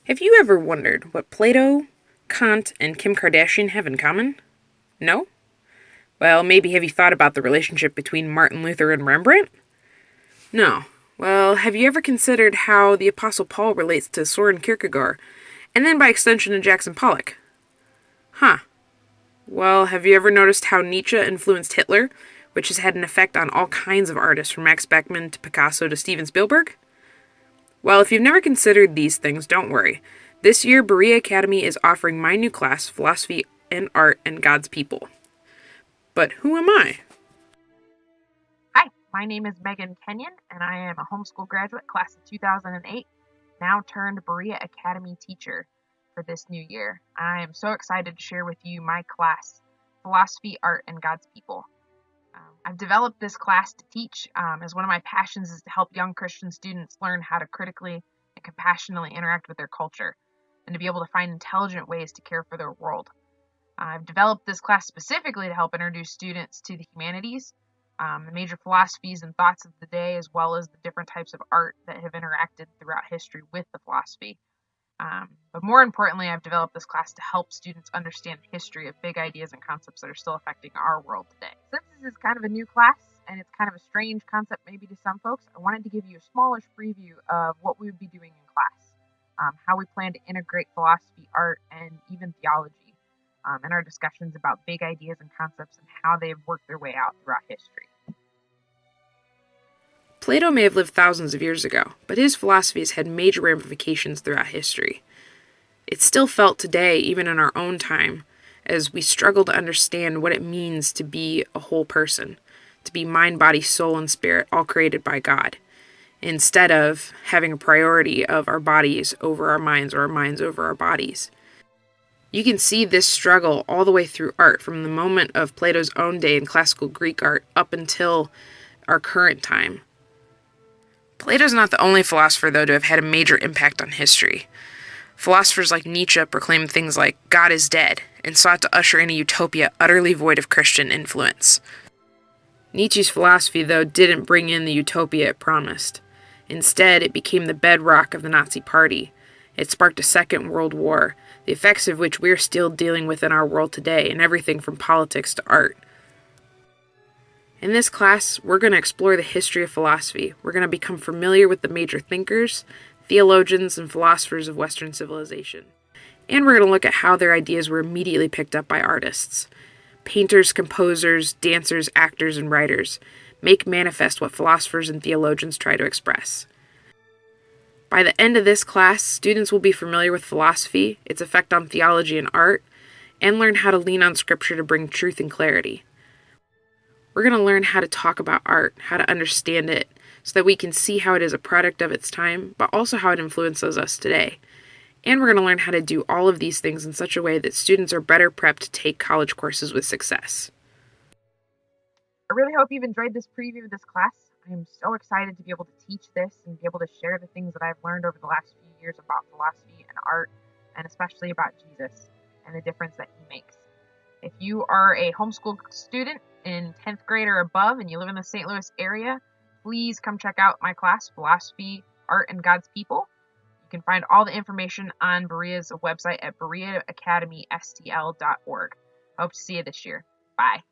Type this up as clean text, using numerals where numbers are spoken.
Have you ever wondered what Plato, Kant, and Kim Kardashian have in common? No? Well, maybe have you thought about the relationship between Martin Luther and Rembrandt? No. Well, have you ever considered how the Apostle Paul relates to Soren Kierkegaard, and then by extension to Jackson Pollock? Huh. Well, have you ever noticed how Nietzsche influenced Hitler, which has had an effect on all kinds of artists from Max Beckmann to Picasso to Steven Spielberg? Well, if you've never considered these things, don't worry. This year, Berea Academy is offering my new class, Philosophy and Art and God's People. But who am I? Hi, my name is Megan Kenyon, and I am a homeschool graduate, class of 2008, now turned Berea Academy teacher for this new year. I am so excited to share with you my class, Philosophy, Art, and God's People. I've developed this class to teach as one of my passions is to help young Christian students learn how to critically and compassionately interact with their culture and to be able to find intelligent ways to care for their world. I've developed this class specifically to help introduce students to the humanities, the major philosophies and thoughts of the day, as well as the different types of art that have interacted throughout history with the philosophy. But more importantly, I've developed this class to help students understand the history of big ideas and concepts that are still affecting our world today. Since this is kind of a new class, and it's kind of a strange concept maybe to some folks, I wanted to give you a smallish preview of what we would be doing in class, how we plan to integrate philosophy, art, and even theology in our discussions about big ideas and concepts and how they've worked their way out throughout history. Plato may have lived thousands of years ago, but his philosophy has had major ramifications throughout history. It's still felt today, even in our own time, as we struggle to understand what it means to be a whole person, to be mind, body, soul, and spirit, all created by God, instead of having a priority of our bodies over our minds or our minds over our bodies. You can see this struggle all the way through art, from the moment of Plato's own day in classical Greek art up until our current time. Plato's not the only philosopher, though, to have had a major impact on history. Philosophers like Nietzsche proclaimed things like God is dead and sought to usher in a utopia utterly void of Christian influence. Nietzsche's philosophy, though, didn't bring in the utopia it promised. Instead, it became the bedrock of the Nazi Party. It sparked a Second World War, the effects of which we're still dealing with in our world today, in everything from politics to art. In this class, we're going to explore the history of philosophy. We're going to become familiar with the major thinkers, theologians, and philosophers of Western civilization. And we're going to look at how their ideas were immediately picked up by artists. Painters, composers, dancers, actors, and writers make manifest what philosophers and theologians try to express. By the end of this class, students will be familiar with philosophy, its effect on theology and art, and learn how to lean on Scripture to bring truth and clarity. We're going to learn how to talk about art, how to understand it, so that we can see how it is a product of its time, but also how it influences us today. And we're going to learn how to do all of these things in such a way that students are better prepped to take college courses with success. I really hope you've enjoyed this preview of this class. I am so excited to be able to teach this and be able to share the things that I've learned over the last few years about philosophy and art, and especially about Jesus and the difference that he makes. If you are a homeschool student in 10th grade or above and you live in the St. Louis area, please come check out my class, Philosophy, Art, and God's People. You can find all the information on Berea's website at bereaacademystl.org. I hope to see you this year. Bye.